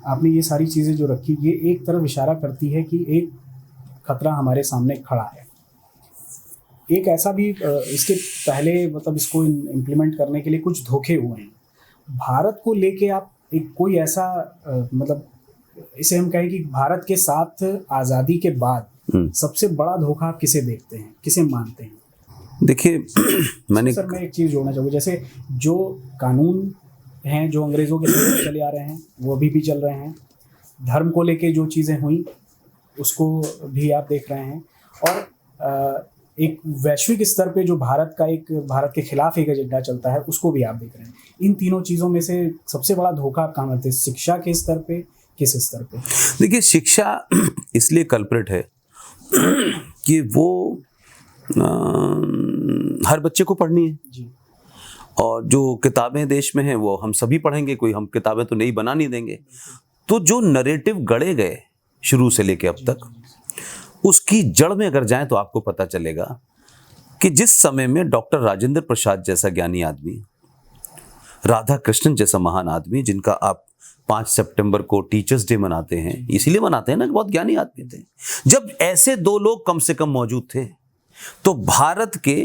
आपने ये सारी चीज़ें जो रखी, ये एक तरफ इशारा करती है कि एक खतरा हमारे सामने खड़ा है। एक ऐसा भी इसके पहले मतलब इसको इम्प्लीमेंट करने के लिए कुछ धोखे हुए हैं भारत को लेके। आप एक कोई ऐसा मतलब इसे हम कहें कि भारत के साथ आज़ादी के बाद सबसे बड़ा धोखा आप किसे देखते हैं, किसे मानते हैं? देखिए मैं एक चीज़ जोड़ना चाहूँगा, जैसे जो कानून हैं जो अंग्रेज़ों के समय चले आ रहे हैं वो अभी भी चल रहे हैं, धर्म को लेके जो चीज़ें हुई उसको भी आप देख रहे हैं, और एक वैश्विक स्तर पे जो भारत के खिलाफ एक एजेंडा चलता है उसको भी आप देख रहे हैं। इन तीनों चीज़ों में से सबसे बड़ा धोखा आप कहाँ मानते हैं? शिक्षा के स्तर पे, किस स्तर पे? देखिए शिक्षा इसलिए कल्प्रिट है कि वो हर बच्चे को पढ़नी है जी। और जो किताबें देश में हैं वो हम सभी पढ़ेंगे, कोई हम किताबें तो नई बना नहीं देंगे। तो जो नरेटिव गढ़े गए शुरू से लेके अब तक, उसकी जड़ में अगर जाएं तो आपको पता चलेगा कि जिस समय में डॉक्टर राजेंद्र प्रसाद जैसा ज्ञानी आदमी, राधा कृष्णन जैसा महान आदमी, जिनका आप 5 सितंबर को टीचर्स डे मनाते हैं, इसीलिए मनाते हैं ना कि बहुत ज्ञानी आदमी थे, जब ऐसे दो लोग कम से कम मौजूद थे तो भारत के,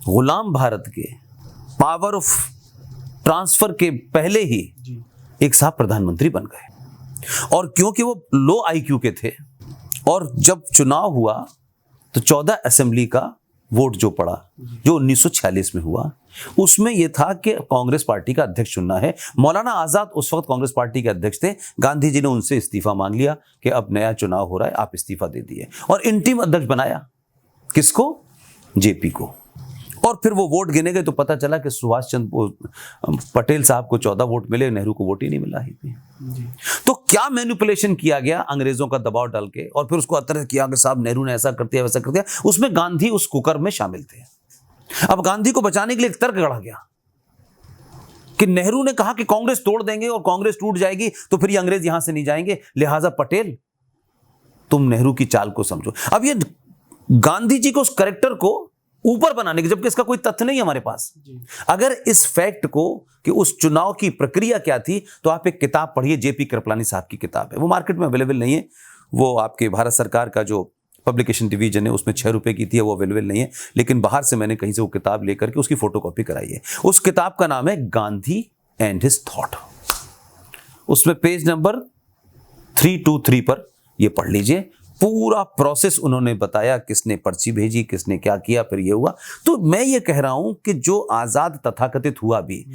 गुलाम भारत के पावर ऑफ ट्रांसफर के पहले ही एक साहब प्रधानमंत्री बन गए। और क्योंकि वो लो आईक्यू के थे और जब चुनाव हुआ तो 14 असेंबली का वोट जो पड़ा, जो 1946 में हुआ, उसमें यह था कि कांग्रेस पार्टी का अध्यक्ष चुनना है। मौलाना आजाद उस वक्त कांग्रेस पार्टी के अध्यक्ष थे। गांधी जी ने उनसे इस्तीफा मांग लिया कि अब नया चुनाव हो रहा है, आप इस्तीफा दे दिए, और इंटीम अध्यक्ष बनाया किसको? जेपी को। और फिर वो वोट गिने गए तो पता चला कि सुभाष चंद्र पटेल साहब को 14 वोट मिले, नेहरू को वोट ही नहीं मिला ही थी। तो क्या मैनिपुलेशन किया गया अंग्रेजों का दबाव डाल के, और फिर उसको अतर किया कि साहब नेहरू ने ऐसा कर दिया वैसा कर दिया। उसमें गांधी उस कुकर में शामिल थे। अब गांधी को बचाने के लिए एक तर्क गढ़ा गया कि नेहरू ने कहा कि कांग्रेस तोड़ देंगे और कांग्रेस टूट जाएगी तो फिर ये अंग्रेज यहां से नहीं जाएंगे, लिहाजा पटेल तुम नेहरू की चाल को समझो। अब ये गांधी जी को, उस कैरेक्टर को ऊपर बनाने की, जबकि इसका कोई तथ्य नहीं है हमारे पास। अगर इस फैक्ट को कि उस चुनाव की प्रक्रिया क्या थी, तो आप एक किताब पढ़िए, जेपी कृपलानी साहब की किताब है, वो मार्केट में अवेलेबल नहीं है। वो आपके भारत सरकार का जो पब्लिकेशन डिवीजन है उसमें 6 रुपए की थी, वो अवेलेबल नहीं है, लेकिन बाहर से मैंने कहीं से वो किताब लेकर के उसकी फोटोकॉपी कराई है। उस किताब का नाम है गांधी एंड हिज थॉट। उसमें पेज नंबर 323 पर ये पढ़ लीजिए, पूरा प्रोसेस उन्होंने बताया, किसने पर्ची भेजी, किसने क्या किया, फिर ये हुआ। तो मैं ये कह रहा हूं कि जो आजाद तथाकथित हुआ भी